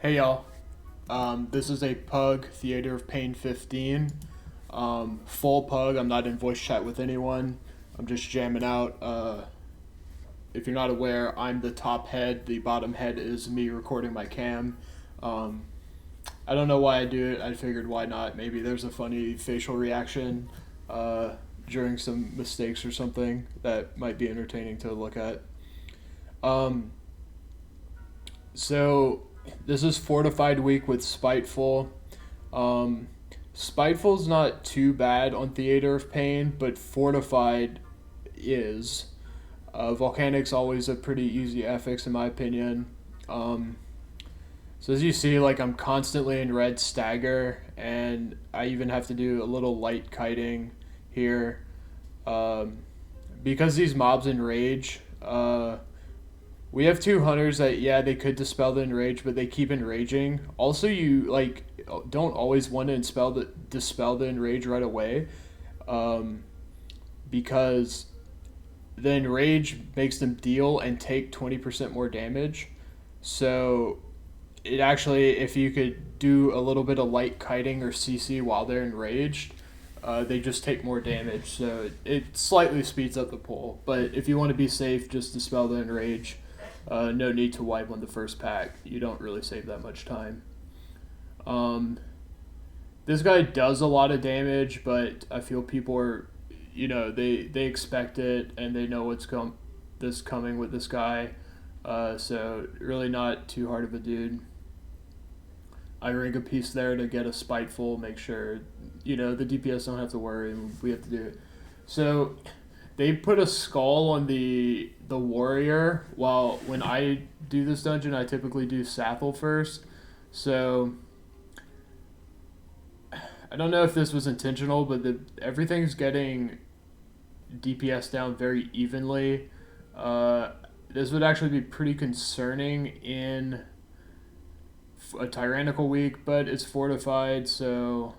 Hey y'all, this is a PUG Theater of Pain 15. Full PUG, I'm not in voice chat with anyone. I'm just jamming out. If you're not aware, I'm the top head. The bottom head is me recording my cam. I don't know why I do it. I figured why not. Maybe there's a funny facial reaction during some mistakes or something that might be entertaining to look at. Um, so this is Fortified Week with Spiteful. Um, Spiteful's not too bad on Theater of Pain, but Fortified is. Volcanic's always a pretty easy FX in my opinion. Um, so as you see, like I'm constantly in red stagger, and I even have to do a little light kiting here. Um, because these mobs enrage, we have two hunters that yeah they could dispel the enrage, but they keep enraging. Also, you like don't always want to dispel the enrage right away, um, because the enrage makes them deal and take 20% more damage. So it actually, if you could do a little bit of light kiting or CC while they're enraged, they just take more damage. So it slightly speeds up the pull. But if you want to be safe, just dispel the enrage. No need to wipe on the first pack. You don't really save that much time. This guy does a lot of damage, but I feel people are, they expect it and they know this coming with this guy. So really not too hard of a dude. I ring a piece there to get a Spiteful, make sure, the DPS don't have to worry, we have to do it. So they put a skull on the warrior, while when I do this dungeon, I typically do Sathel first. So I don't know if this was intentional, but everything's getting DPS down very evenly. This would actually be pretty concerning in a tyrannical week, but it's fortified, so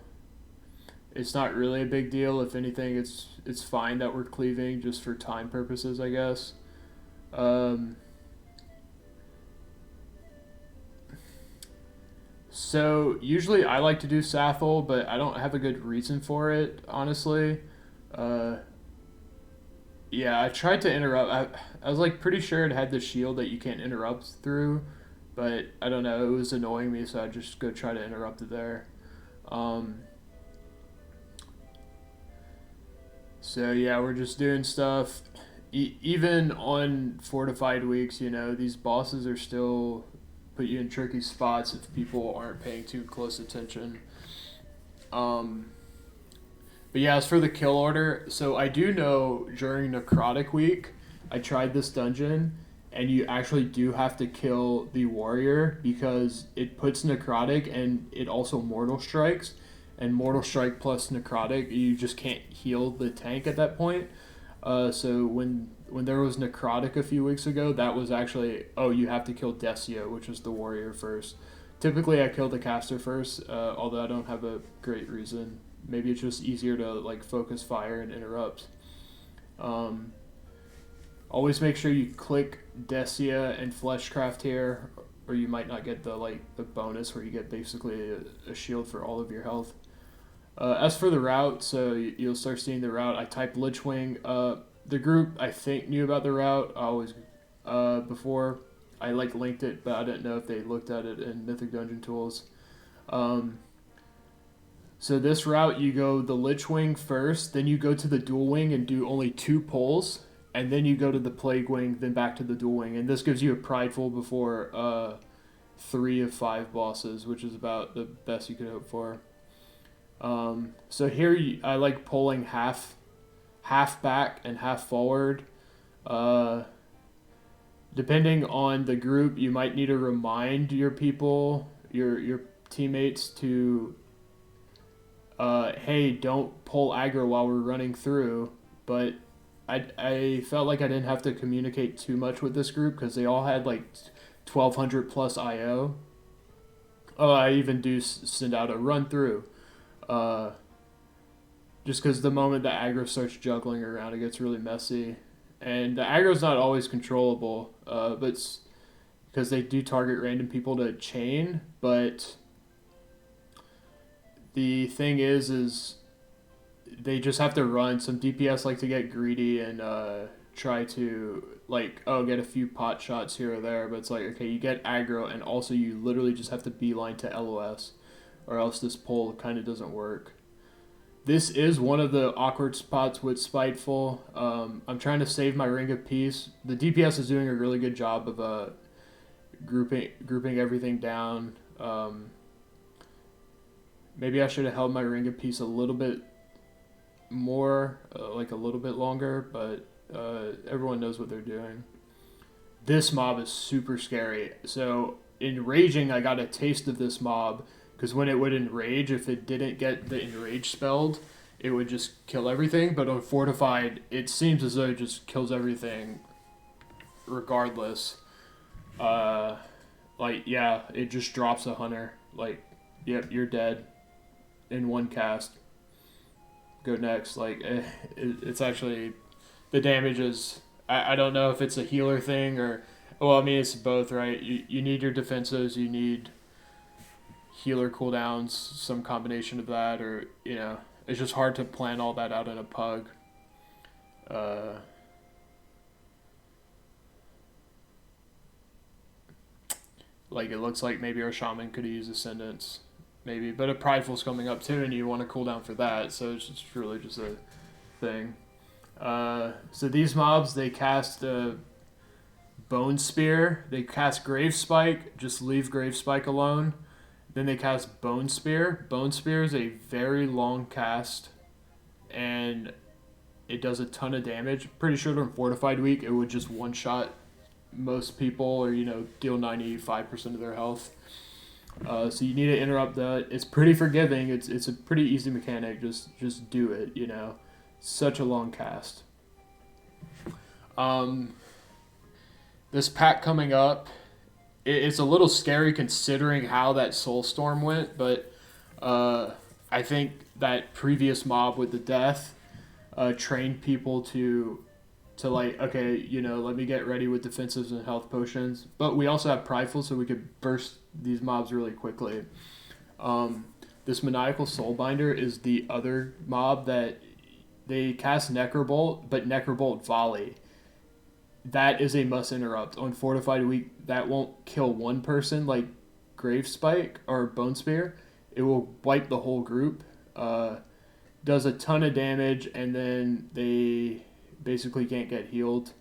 it's not really a big deal. If anything, it's fine that we're cleaving just for time purposes, I guess. So usually I like to do Sathel, but I don't have a good reason for it, honestly. Uh, yeah, I tried to interrupt. I was like pretty sure it had the shield that you can't interrupt through, but I don't know. It was annoying me, so I just go try to interrupt it there. Um, so yeah, we're just doing stuff. Even on fortified weeks, these bosses are still put you in tricky spots if people aren't paying too close attention. Um, but yeah, as for the kill order, so I do know during Necrotic Week, I tried this dungeon, and you actually do have to kill the warrior because it puts Necrotic and it also Mortal Strikes. And Mortal Strike plus Necrotic, you just can't heal the tank at that point. So when there was Necrotic a few weeks ago, that was actually, you have to kill Decio, which was the warrior first. Typically, I kill the caster first, although I don't have a great reason. Maybe it's just easier to like focus fire and interrupt. Um, Always make sure you click Decia and Fleshcraft here, or you might not get the bonus where you get basically a shield for all of your health. As for the route, so you'll start seeing the route. I typed Lichwing. The group I think knew about the route. I always before I linked it, but I didn't know if they looked at it in Mythic Dungeon Tools. So this route, you go the Lichwing first, then you go to the Dual Wing and do only 2 pulls, and then you go to the Plague Wing, then back to the Dual Wing, and this gives you a Prideful before 3 of 5 bosses, which is about the best you could hope for. So here I like pulling half back and half forward. Depending on the group, you might need to remind your people, your teammates to, hey, don't pull aggro while we're running through. But I felt like I didn't have to communicate too much with this group because they all had like 1200 plus IO. I even do send out a run through. Just because the moment the aggro starts juggling around, it gets really messy. And the aggro's not always controllable, but because they do target random people to chain, but the thing is they just have to run. Some DPS like to get greedy and try to like, oh, get a few pot shots here or there, but it's like, okay, you get aggro and also you literally just have to beeline to LOS or else this pull kind of doesn't work. This is one of the awkward spots with Spiteful. I'm trying to save my Ring of Peace. The DPS is doing a really good job of grouping everything down. Maybe I should have held my Ring of Peace a little bit more, like a little bit longer, but everyone knows what they're doing. This mob is super scary. So in Raging, I got a taste of this mob, because when it would enrage, if it didn't get the enrage spelled, it would just kill everything. But on Fortified, it seems as though it just kills everything regardless. Like, yeah, it just drops a hunter. Like, yep, you're dead in one cast. Go next. Like, it's actually, the damage is, I don't know if it's a healer thing or, well, I mean, it's both, right? You need your defensives, you need healer cooldowns, some combination of that, or, you know, it's just hard to plan all that out in a PUG. Like, it looks like maybe our shaman could use Ascendance, maybe, but a Prideful's coming up too, and you want to cool down for that, so it's just really just a thing. So these mobs, they cast Bone Spear, they cast Grave Spike, just leave Grave Spike alone. Then they cast Bone Spear. Bone Spear is a very long cast, and it does a ton of damage. Pretty sure during Fortified Week, it would just one-shot most people, or, you know, deal 95% of their health. So you need to interrupt that. It's pretty forgiving. It's a pretty easy mechanic. Just do it, you know. Such a long cast. This pack coming up, it's a little scary considering how that Soulstorm went, but I think that previous mob with the death trained people to like, okay, you know, let me get ready with defensives and health potions. But we also have Prideful, so we could burst these mobs really quickly. This Maniacal Soulbinder is the other mob that they cast Necrobolt, but Necrobolt Volley. That is a must interrupt. On Fortified Week, that won't kill one person like Grave Spike or Bone Spear. It will wipe the whole group. Does a ton of damage, and then they basically can't get healed.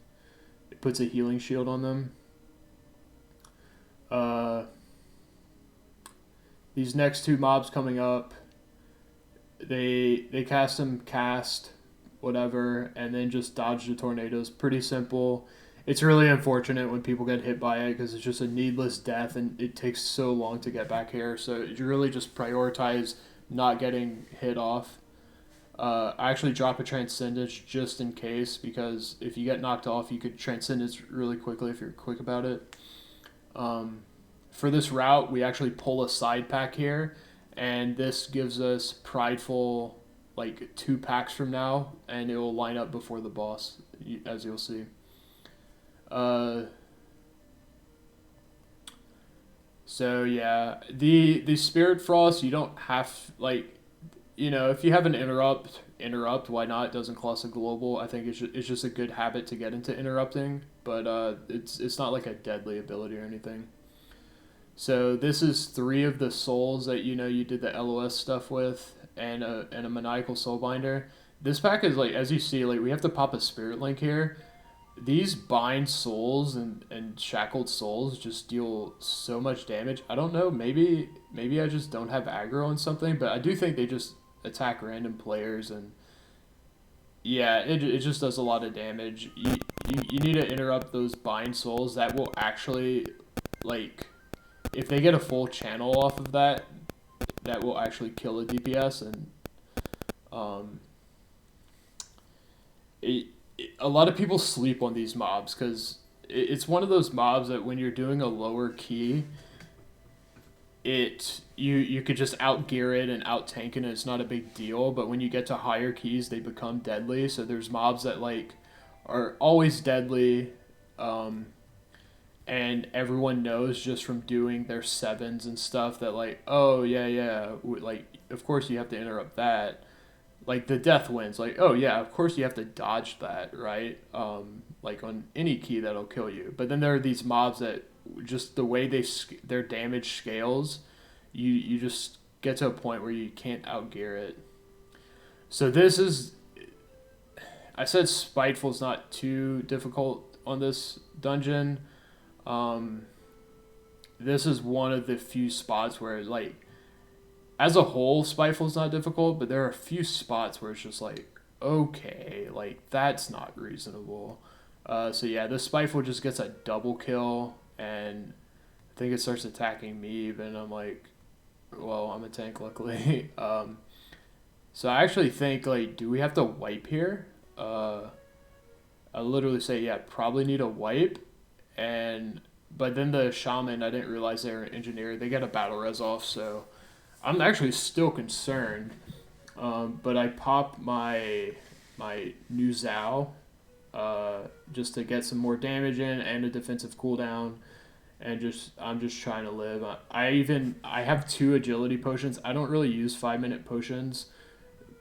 It puts a healing shield on them. These next two mobs coming up, they cast them, whatever, and then just dodge the tornadoes. Pretty simple. It's really unfortunate when people get hit by it because it's just a needless death and it takes so long to get back here. So you really just prioritize not getting hit off. I actually drop a Transcendence just in case, because if you get knocked off, you could Transcendence really quickly if you're quick about it. For this route, we actually pull a side pack here, and this gives us Prideful like 2 packs from now, and it will line up before the boss, as you'll see. So yeah, the Spirit Frost, you don't have, like, you know, if you have an interrupt, why not? It doesn't cost a global. I think it's just a good habit to get into interrupting, but it's not like a deadly ability or anything. So this is 3 of the souls that, you know, you did the LOS stuff with, and a Maniacal Soulbinder. This pack is, like, as you see, like, we have to pop a Spirit Link here. These bind souls and shackled souls just deal so much damage. I don't know, maybe I just don't have aggro on something, but I do think they just attack random players, and yeah, it just does a lot of damage. You need to interrupt those bind souls. That will actually, like, if they get a full channel off of that, that will actually kill a DPS, and a lot of people sleep on these mobs because it's one of those mobs that when you're doing a lower key, you could just outgear it and out-tank it and it's not a big deal, but when you get to higher keys, they become deadly. So there's mobs that, like, are always deadly, and everyone knows just from doing their sevens and stuff that like, oh yeah, like of course you have to interrupt that. Like the death wins, like oh yeah, of course you have to dodge that, right? Like on any key that'll kill you. But then there are these mobs that just the way their damage scales, you just get to a point where you can't outgear it. So this is, I said Spiteful's not too difficult on this dungeon. Um, this is one of the few spots where like as a whole Spiteful's not difficult, but there are a few spots where it's just like okay, like that's not reasonable. So yeah, this Spiteful just gets a double kill, and I think it starts attacking me even. I'm like, well, I'm a tank luckily. So I actually think like, do we have to wipe here? I literally say yeah, probably need a wipe, and but then the shaman, I didn't realize they were an engineer. They got a battle res off, so I'm actually still concerned. But I pop my new Zao just to get some more damage in and a defensive cooldown, and I'm just trying to live. I have 2 agility potions. I don't really use 5-minute potions,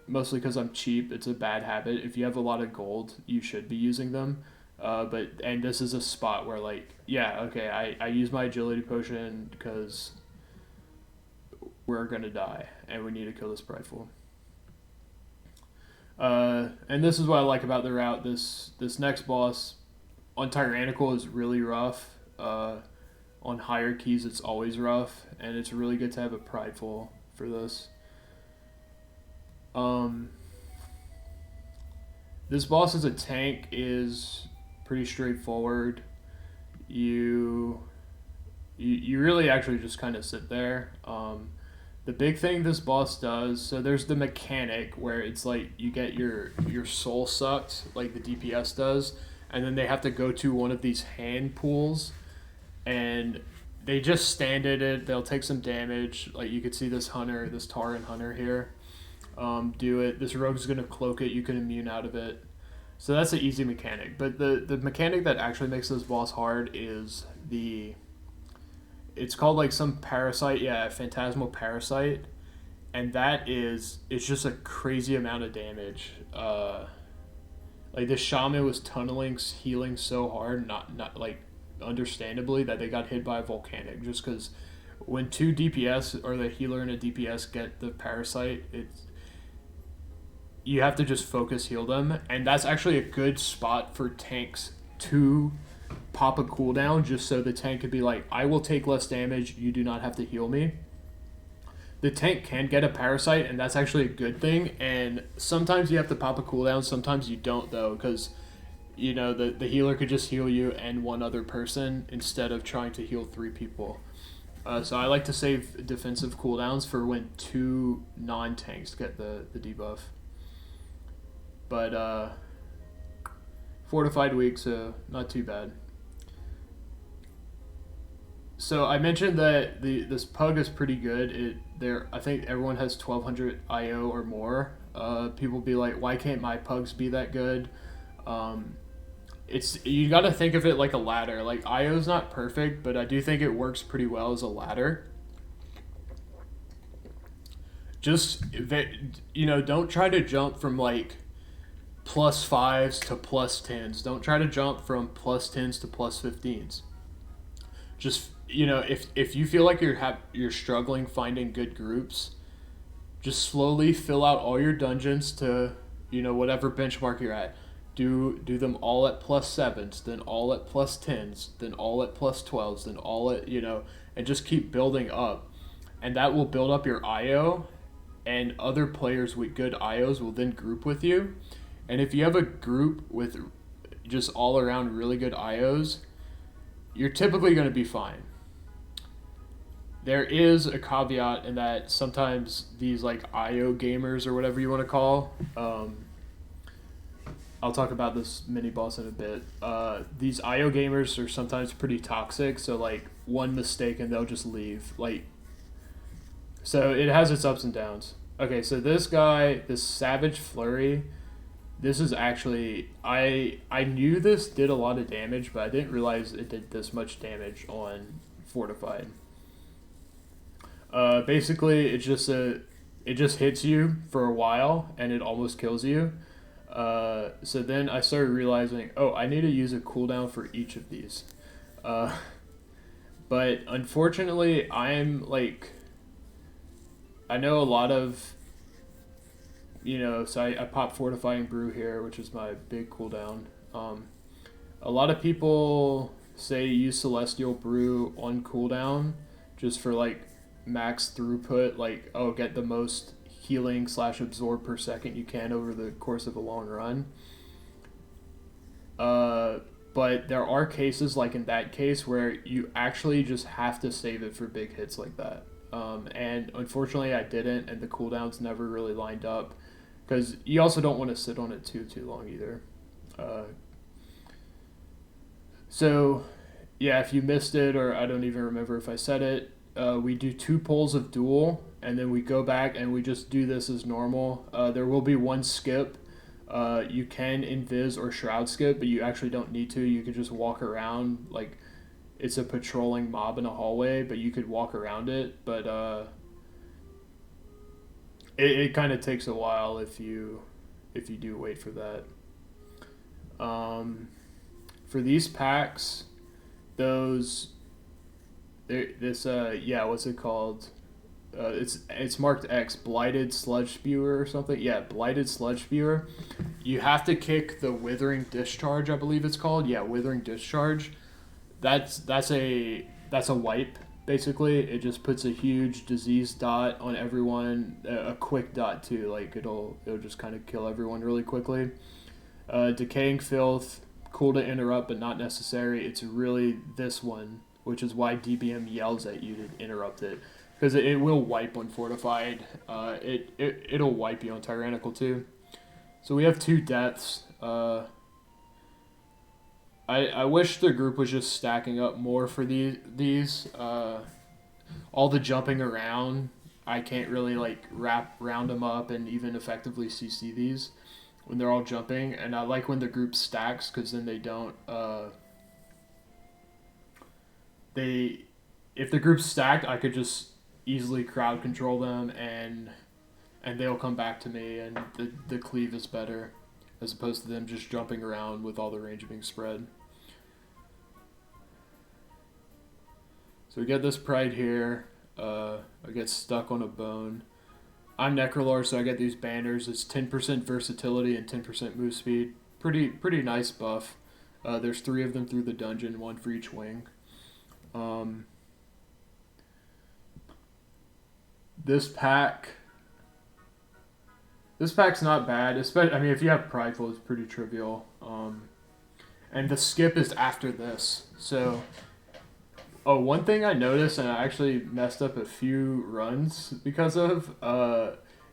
mostly because I'm cheap. It's a bad habit. If you have a lot of gold, you should be using them. And this is a spot where like yeah, okay, I use my agility potion because we're gonna die and we need to kill this prideful. And this is what I like about the route. This next boss on Tyrannical is really rough. On higher keys, it's always rough, and it's really good to have a prideful for this. This boss as a tank is pretty straightforward. You really actually just kind of sit there. The big thing this boss does, so there's the mechanic where it's like you get your soul sucked like the DPS does, and then they have to go to one of these hand pools, and they just stand at it. They'll take some damage. Like you could see this hunter, this Tauren hunter here, do it. This rogue's gonna cloak it. You can immune out of it. So that's an easy mechanic. But the mechanic that actually makes this boss hard is it's called like some parasite, yeah, phantasmal parasite, and it's just a crazy amount of damage. Like the shaman was tunneling, healing so hard, not like understandably that they got hit by a volcanic, just because when 2 DPS or the healer and a DPS get the parasite, you have to just focus heal them, and that's actually a good spot for tanks to pop a cooldown just so the tank could be like, I will take less damage, you do not have to heal me. The tank can get a parasite, and that's actually a good thing, and sometimes you have to pop a cooldown, sometimes you don't though, because you know the healer could just heal you and one other person instead of trying to heal 3 people. So I like to save defensive cooldowns for when 2 non-tanks get the debuff. But fortified week, so not too bad. So I mentioned that this PUG is pretty good. I think everyone has 1200 IO or more. People be like, why can't my PUGs be that good? You got to think of it like a ladder. Like IO's not perfect, but I do think it works pretty well as a ladder. Just don't try to jump from like +5s to +10s. Don't try to jump from +10s to +15s. Just if you feel like you're struggling finding good groups, just slowly fill out all your dungeons to whatever benchmark you're at. Do them all at +7s, then all at +10s, then all at +12s, then all at and just keep building up, and that will build up your IO, and other players with good IOs will then group with you. And if you have a group with just all around really good IOs, you're typically going to be fine. There is a caveat in that sometimes these like IO gamers or whatever you want to call, I'll talk about this mini boss in a bit. These IO gamers are sometimes pretty toxic, so like one mistake and they'll just leave. So it has its ups and downs. Okay, so this guy, this Savage Flurry, this is actually I knew this did a lot of damage, but I didn't realize it did this much damage on fortified. Basically, it just hits you for a while and it almost kills you. So then I started realizing, oh, I need to use a cooldown for each of these. Uh, but unfortunately, I'm like, I know a lot of, so I pop Fortifying Brew here, which is my big cooldown. A lot of people say use Celestial Brew on cooldown just for like max throughput, like, oh, get the most healing / absorb per second you can over the course of a long run. But there are cases like in that case where you actually just have to save it for big hits like that. And unfortunately I didn't, and the cooldowns never really lined up because you also don't want to sit on it too long either. So yeah, if you missed it, or I don't even remember if I said it, we do 2 pulls of duel, and then we go back and we just do this as normal. There will be one skip. You can invis or shroud skip, but you actually don't need to. You can just walk around like it's a patrolling mob in a hallway, but you could walk around it. But it kind of takes a while if you do wait for that. For these packs, those this what's it called? It's marked X, Blighted Sludge Spewer or something. Yeah, Blighted Sludge Spewer. You have to kick the Withering Discharge, I believe it's called. Yeah, Withering Discharge. That's a wipe basically. It just puts a huge disease dot on everyone, a quick dot too. Like it'll just kind of kill everyone really quickly. Decaying Filth, cool to interrupt but not necessary. It's really this one, which is why DBM yells at you to interrupt it. Because it will wipe on Fortified. It'll wipe you on Tyrannical too. So we have 2 deaths. I wish the group was just stacking up more for these. All the jumping around, I can't really like round them up and even effectively CC these when they're all jumping. And I like when the group stacks because then they don't. If the group's stacked, I could just easily crowd control them and they'll come back to me, and the cleave is better as opposed to them just jumping around with all the range being spread. So we get this pride here. I get stuck on a bone. I'm Necrolord, so I get these banners. It's 10% versatility and 10% move speed. Pretty nice buff. There's 3 of them through the dungeon, 1 for each wing. This pack's not bad. Especially, I mean, if you have Prideful, it's pretty trivial. And the skip is after this. So, one thing I noticed, and I actually messed up a few runs because of,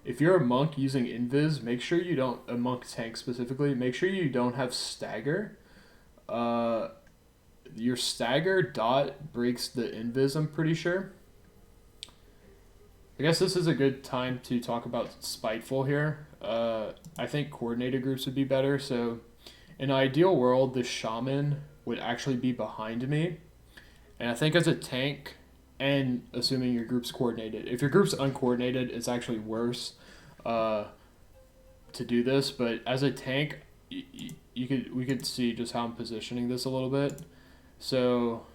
if you're a monk using Invis, make sure you don't, a monk tank specifically, make sure you don't have stagger. Your stagger dot breaks the Invis, I'm pretty sure. I guess this is a good time to talk about Spiteful here. I think coordinated groups would be better. So in an ideal world, the Shaman would actually be behind me. And I think as a tank, and assuming your group's coordinated, if your group's uncoordinated, it's actually worse to do this. But as a tank, we could see just how I'm positioning this a little bit. So,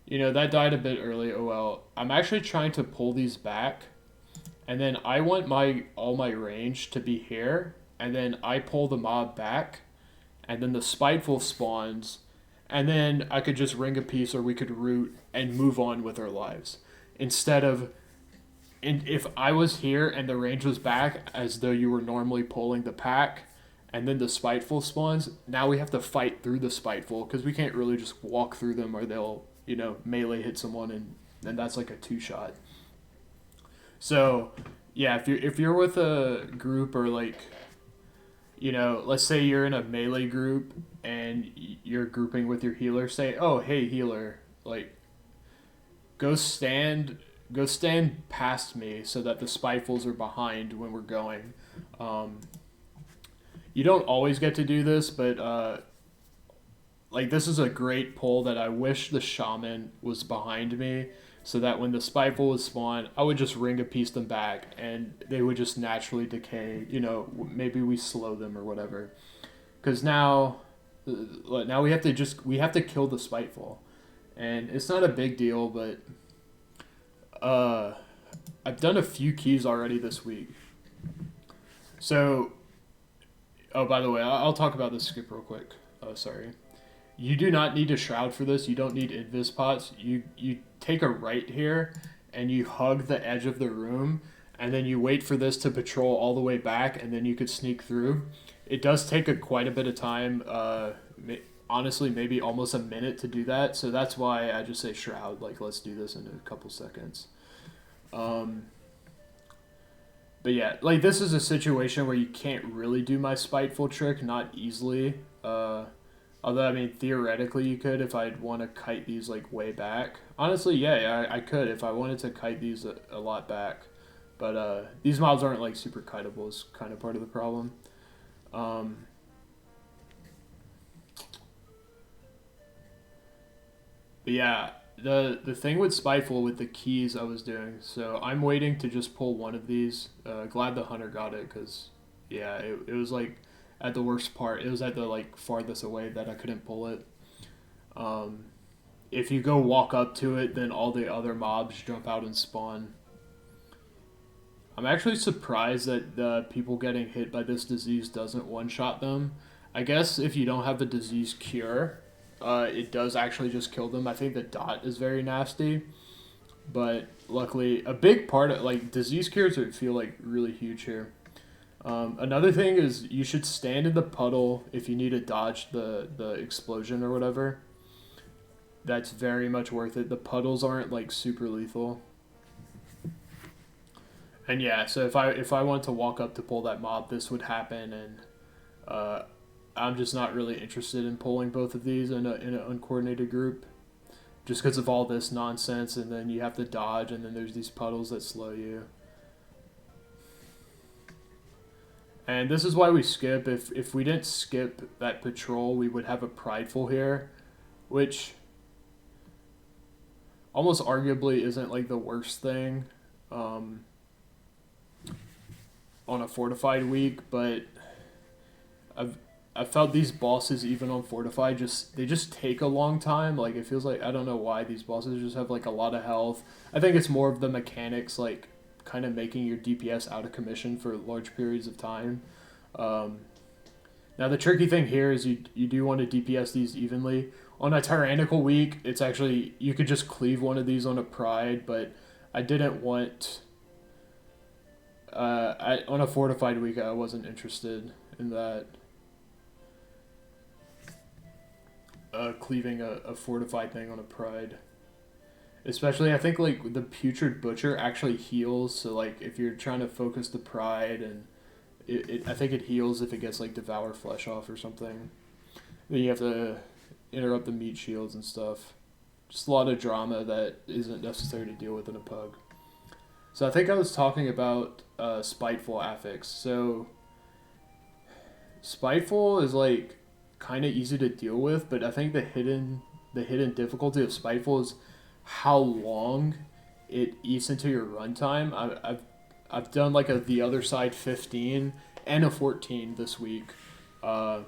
that died a bit early. Oh well. I'm actually trying to pull these back, and then I want all my range to be here, and then I pull the mob back, and then the Spiteful spawns, and then I could just ring a piece, or we could root and move on with our lives. Instead of, if I was here and the range was back, as though you were normally pulling the pack, and then the Spiteful spawns, now we have to fight through the Spiteful, because we can't really just walk through them, or they'll melee hit someone, and that's like a 2-shot. So, yeah, if you're with a group, or like, let's say you're in a melee group and you're grouping with your healer, say, oh, hey, healer, like, go stand past me so that the Spitefuls are behind when we're going. you don't always get to do this, but like this is a great pull that I wish the shaman was behind me, so that when the spiteful would spawn, I would just ring a piece them back, and they would just naturally decay. You know, maybe we slow them or whatever. Because now we have to kill the spiteful, and it's not a big deal, but uh, I've done a few keys already this week. So, oh, by the way, I'll talk about this skip real quick. Oh, sorry. You do not need a shroud for this. You don't need invis pots. You take a right here, and you hug the edge of the room, and then you wait for this to patrol all the way back, and then you could sneak through. It does take quite a bit of time. Honestly, maybe almost a minute to do that. So that's why I just say shroud. Like, let's do this in a couple seconds. But yeah, like this is a situation where you can't really do my spiteful trick, not easily. Although I mean theoretically you could if I'd want to kite these like way back. Honestly, yeah, I could if I wanted to kite these a lot back. But these mobs aren't like super kiteable. Is kind of part of the problem. Um, but yeah, the thing with spiteful with the keys I was doing. So I'm waiting to just pull one of these. Glad the hunter got it because yeah, it was like at the worst part. It was at the like farthest away that I couldn't pull it. Um, if you go walk up to it, then all the other mobs jump out and spawn. I'm actually surprised that the people getting hit by this disease doesn't one-shot them. I guess if you don't have the disease cure, it does actually just kill them. I think the dot is very nasty, but luckily, a big part of like disease cures feel like really huge here. Another thing is you should stand in the puddle if you need to dodge the explosion or whatever. That's very much worth it. The puddles aren't like super lethal. And yeah, so if I wanted to walk up to pull that mob, this would happen, and uh, I'm just not really interested in pulling both of these in an uncoordinated group, just because of all this nonsense, and then you have to dodge, and then there's these puddles that slow you. And this is why we skip. If we didn't skip that patrol, we would have a prideful here, which almost arguably isn't like the worst thing. On a fortified week, but I've felt these bosses even on fortified they just take a long time. Like it feels like I don't know why these bosses just have like a lot of health. I think it's more of the mechanics like kind of making your DPS out of commission for large periods of time. Um, Now the tricky thing here is you do want to DPS these evenly. On a tyrannical week, it's actually you could just cleave one of these on a pride, but I didn't want on a fortified week, I wasn't interested in that. Cleaving a fortified thing on a pride. Especially, I think, like, the Putrid Butcher actually heals, so, like, if you're trying to focus the pride, and I think it heals if it gets, like, Devour Flesh off or something. Then you have to interrupt the meat shields and stuff. Just a lot of drama that isn't necessary to deal with in a pug. So I think I was talking about Spiteful Affix. So Spiteful is like kind of easy to deal with, but I think the hidden difficulty of Spiteful is how long it eats into your runtime. I've done like the other side 15 and a 14 this week, and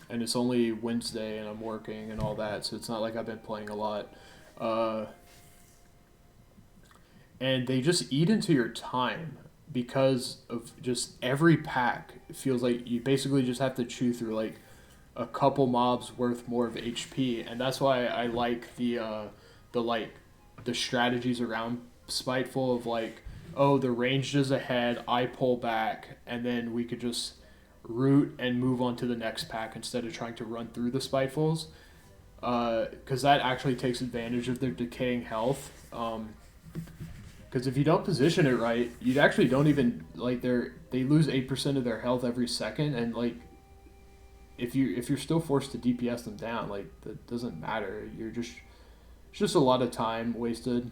it's only Wednesday and I'm working and all that, so it's not like I've been playing a lot. And they just eat into your time because of just every pack. It feels like you basically just have to chew through like a couple mobs worth more of HP, and that's why I like the strategies around Spiteful of like, oh, the ranged is ahead, I pull back, and then we could just root and move on to the next pack instead of trying to run through the Spitefuls, because that actually takes advantage of their decaying health. Because if you don't position it right, you actually don't even like they lose 8% of their health every second, and like if you're still forced to DPS them down, like that doesn't matter. It's just a lot of time wasted.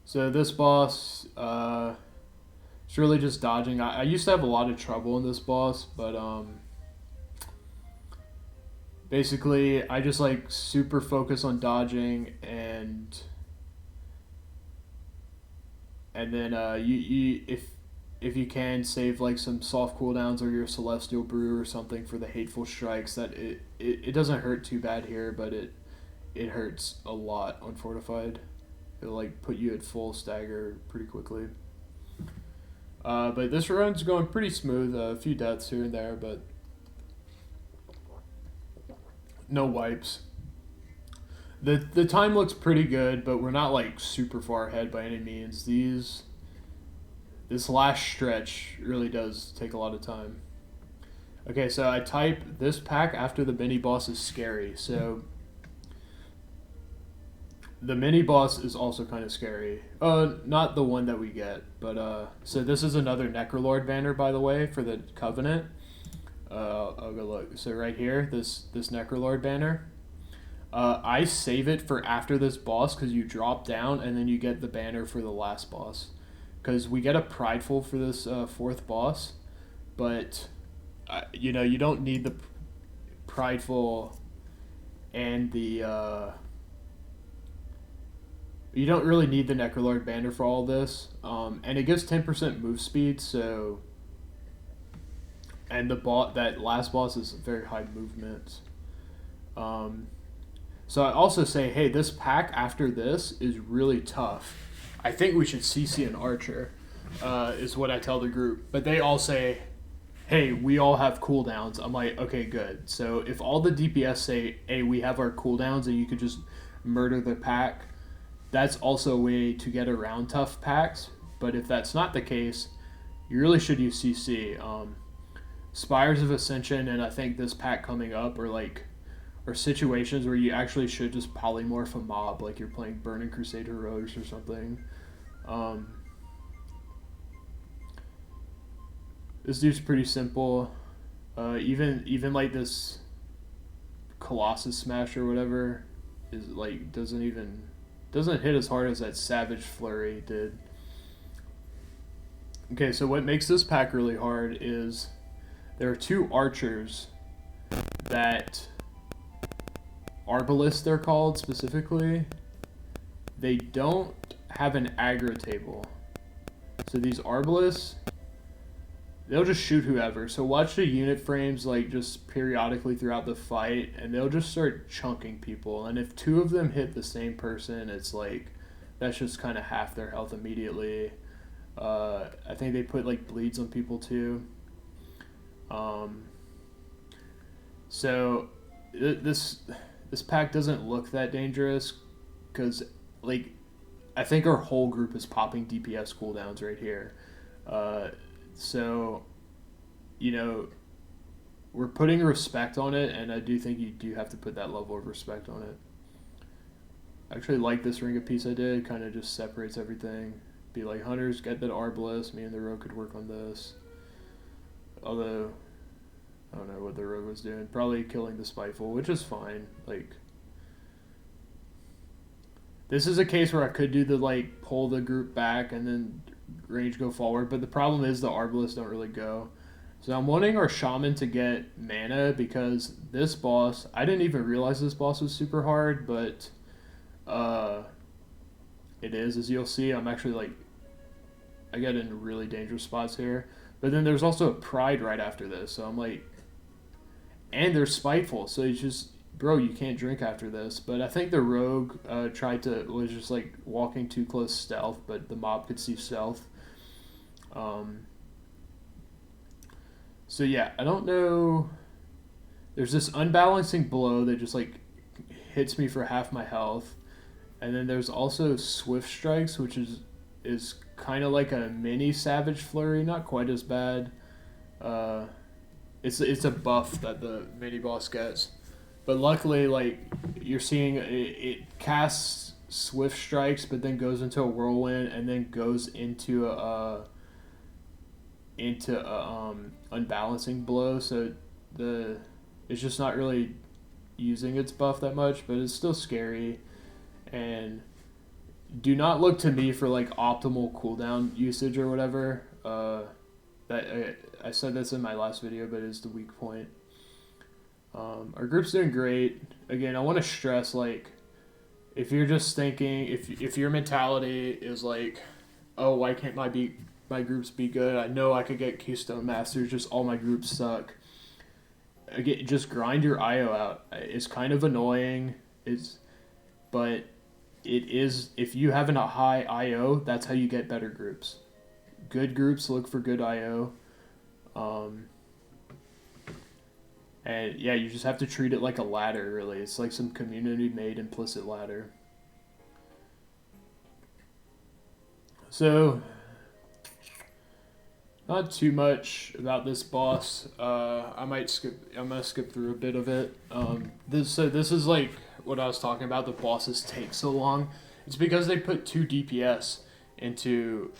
So this boss, It's really just dodging. I used to have a lot of trouble in this boss, but basically I just like super focus on dodging, and then you if you can save like some soft cooldowns or your celestial brew or something for the hateful strikes. That it doesn't hurt too bad here, but it hurts a lot on fortified. It'll like put you at full stagger pretty quickly. But this run's going pretty smooth. A few deaths here and there, but no wipes. The time looks pretty good, but we're not like super far ahead by any means. This last stretch really does take a lot of time. Okay, so I type this pack after the mini boss is scary. So the mini boss is also kind of scary. Not the one that we get, but so this is another Necrolord banner, by the way, for the Covenant. I'll go look. So right here, this Necrolord banner. I save it for after this boss because you drop down and then you get the banner for the last boss. Because we get a prideful for this fourth boss, but you know, you don't need the prideful and the you don't really need the Necrolord banner for all this, and it gives 10% move speed. So, and that last boss is very high movement. So I also say, hey, this pack after this is really tough. I think we should CC an archer, is what I tell the group. But they all say, hey, we all have cooldowns. I'm like, okay, good. So if all the DPS say, hey, we have our cooldowns and you could just murder the pack, that's also a way to get around tough packs. But if that's not the case, you really should use CC. Spires of Ascension and I think this pack coming up are situations where you actually should just polymorph a mob like you're playing Burning Crusade Heroics or something. This dude's pretty simple. Even like this Colossus Smash or whatever is like doesn't hit as hard as that Savage Flurry did. Okay, so what makes this pack really hard is there are two archers that Arbalists they're called specifically. They don't have an aggro table. So these Arbalists, they'll just shoot whoever. So watch the unit frames like just periodically throughout the fight and they'll just start chunking people. And if two of them hit the same person, it's like that's just kind of half their health immediately. I think they put like bleeds on people too. So this pack doesn't look that dangerous because, like, I think our whole group is popping DPS cooldowns right here. So, you know, we're putting respect on it, and I do think you do have to put that level of respect on it. I actually like this Ring of Peace I did. Kind of just separates everything. Be like, Hunters, get that Arbalist. Me and the Rogue could work on this. Although I don't know what the Rogue was doing. Probably killing the Spiteful, which is fine. Like, this is a case where I could do the, like, pull the group back and then range go forward. But the problem is the Arbalists don't really go. So I'm wanting our Shaman to get mana because this boss, I didn't even realize this boss was super hard, but it is, as you'll see. I'm actually, like, I get in really dangerous spots here. But then there's also a Pride right after this. So I'm like, and they're Spiteful, so it's just, bro, you can't drink after this. But I think the Rogue was just like walking too close stealth, but the mob could see stealth. So yeah, I don't know. There's this unbalancing blow that just like hits me for half my health. And then there's also Swift Strikes, which is kind of like a mini Savage Flurry, not quite as bad. It's a buff that the mini boss gets, but luckily, like, you're seeing it casts Swift Strikes, but then goes into a whirlwind and then goes into a unbalancing blow. So it's just not really using its buff that much, but it's still scary. And do not look to me for like optimal cooldown usage or whatever. I said this in my last video, but it's the weak point. Our group's doing great. Again, I want to stress, like, if you're just thinking, if your mentality is like, oh, why can't my groups be good? I know I could get Keystone Masters, just all my groups suck. Again, just grind your IO out. It's kind of annoying, but it is, if you have a high IO, that's how you get better groups. Good groups look for good IO. And yeah, you just have to treat it like a ladder, really. It's like some community-made implicit ladder. So, not too much about this boss. I'm gonna skip through a bit of it. This is like what I was talking about. The bosses take so long. It's because they put 2 DPS into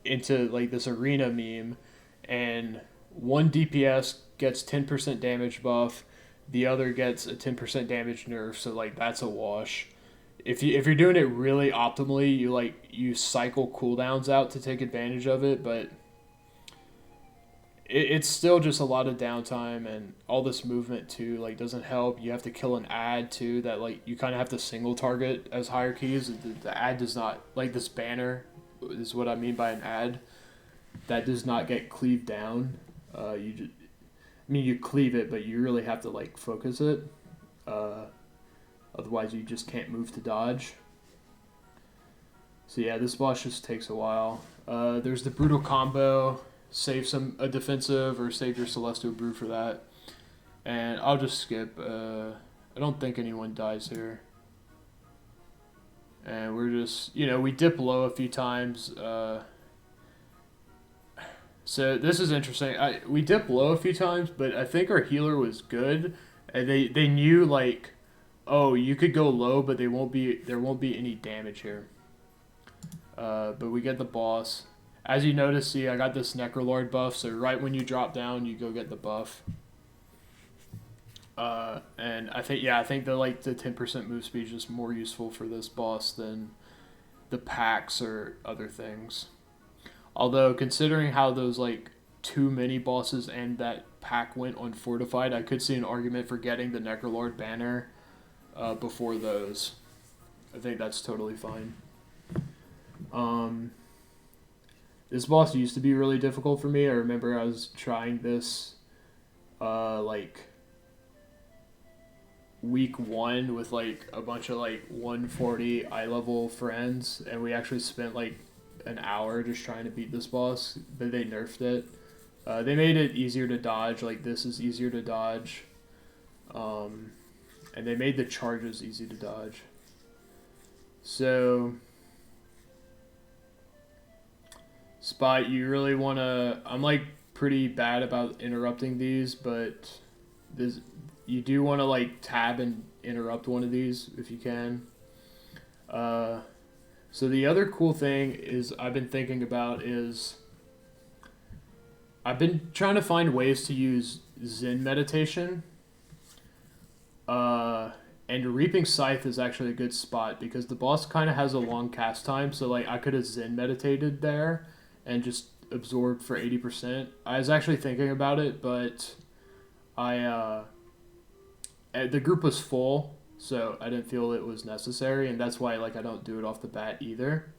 like this arena meme, and one DPS gets 10% damage buff, the other gets a 10% damage nerf. So like that's a wash. If you're doing it really optimally, you cycle cooldowns out to take advantage of it, but it's still just a lot of downtime, and all this movement too like doesn't help. You have to kill an ad too that like you kind of have to single target as higher keys. The ad does not, like, this banner is what I mean by an ad that does not get cleaved down. You cleave it, but you really have to like focus it. Otherwise, you just can't move to dodge. So yeah, this boss just takes a while. There's the brutal combo. Save a defensive or save your Celestial Brew for that. And I'll just skip. I don't think anyone dies here. And we're just, we dip low a few times. So this is interesting. We dip low a few times, but I think our healer was good. And they knew, like, oh, you could go low, but there won't be any damage here. But we get the boss. As you notice, see, I got this Necrolord buff, so right when you drop down, you go get the buff. And I think the 10% move speed is just more useful for this boss than the packs or other things. Although, considering how those, like, 2 mini bosses and that pack went on Fortified, I could see an argument for getting the Necrolord banner before those. I think that's totally fine. This boss used to be really difficult for me. I remember I was trying this like week 1 with like a bunch of like 140 eye level friends, and we actually spent like an hour just trying to beat this boss, but they nerfed it. They made it easier to dodge, like this is easier to dodge. And they made the charges easy to dodge. So Spot, you really want to... I'm like pretty bad about interrupting these, but you do want to like tab and interrupt one of these if you can. So the other cool thing is I've been thinking about is I've been trying to find ways to use Zen meditation. And Reaping Scythe is actually a good spot because the boss kind of has a long cast time, so like I could have Zen meditated there and just absorbed for 80%. I was actually thinking about it, but the group was full, so I didn't feel it was necessary, and that's why like I don't do it off the bat either.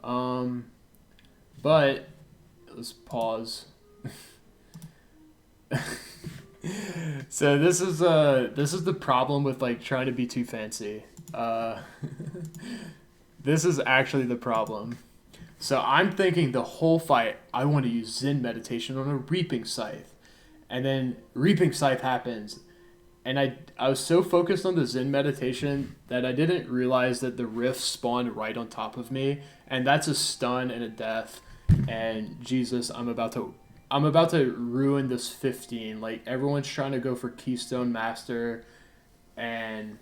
But let's pause. So this is the problem with like trying to be too fancy. This is actually the problem. So I'm thinking the whole fight I want to use Zen meditation on a Reaping Scythe, and then Reaping Scythe happens, and I was so focused on the Zen meditation that I didn't realize that the rift spawned right on top of me, and that's a stun and a death. And Jesus, I'm about to ruin this 15. Like, everyone's trying to go for Keystone Master, and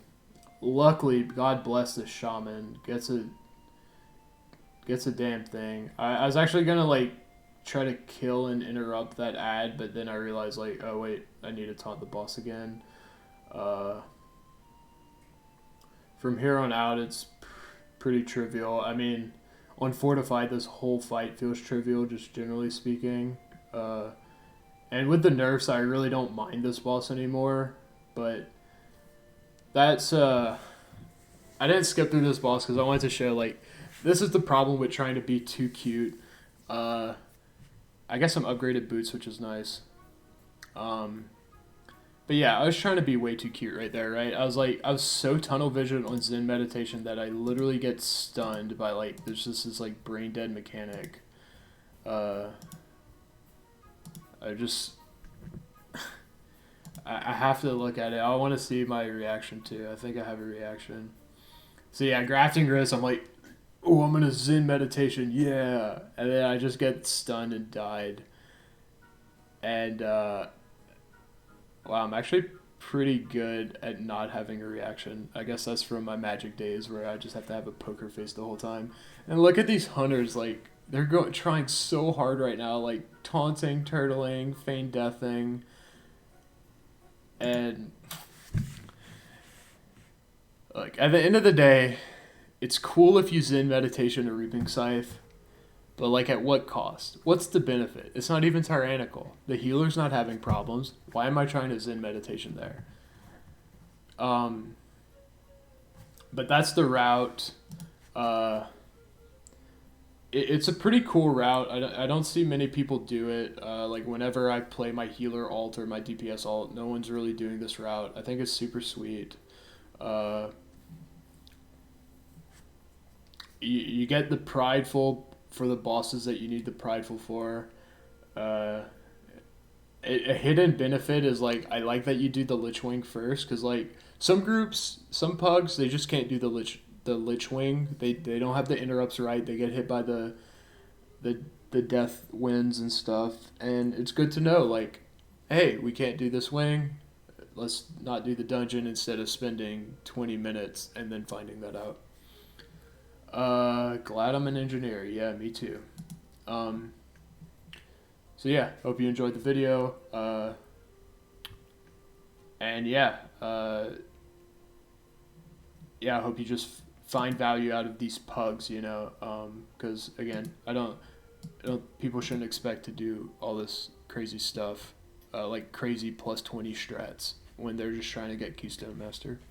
luckily, God bless this shaman, gets a damn thing. I was actually gonna like try to kill and interrupt that ad, but then I realized like, oh wait, I need to taunt the boss again. From here on out, it's pretty trivial. I mean, on Fortified, this whole fight feels trivial, just generally speaking. And with the nerfs, I really don't mind this boss anymore. But that's I didn't skip through this boss because I wanted to show like this is the problem with trying to be too cute. I got some upgraded boots, which is nice. But yeah, I was trying to be way too cute right there, right? I was so tunnel vision on Zen meditation that I literally get stunned by like there's just this like brain dead mechanic. I just I have to look at it. I want to see my reaction too. I think I have a reaction. So yeah, grafting wrist. I'm like, oh, I'm gonna Zen meditation, yeah, and then I just get stunned and died. And wow, I'm actually pretty good at not having a reaction. I guess that's from my magic days where I just have to have a poker face the whole time. And look at these hunters, like they're trying so hard right now, like taunting, turtling, feign deathing, and like at the end of the day, it's cool if you Zen meditation or reaping scythe. But like at what cost? What's the benefit? It's not even tyrannical. The healer's not having problems. Why am I trying to Zen meditation there? But that's the route. It's a pretty cool route. I don't see many people do it. Like whenever I play my healer alt or my DPS alt, no one's really doing this route. I think it's super sweet. You get the prideful for the bosses that you need the prideful for. A hidden benefit is like I like that you do the Lich Wing first because like some groups, some pugs, they just can't do the Lich Wing. They don't have the interrupts right. They get hit by the death winds and stuff, and it's good to know like, hey, we can't do this wing. Let's not do the dungeon instead of spending 20 minutes and then finding that out. Glad I'm an engineer. Yeah, me too. So yeah, hope you enjoyed the video. And yeah, yeah, I hope you just find value out of these pugs, you know, because again, I don't, people shouldn't expect to do all this crazy stuff, like crazy plus 20 strats when they're just trying to get Keystone Master.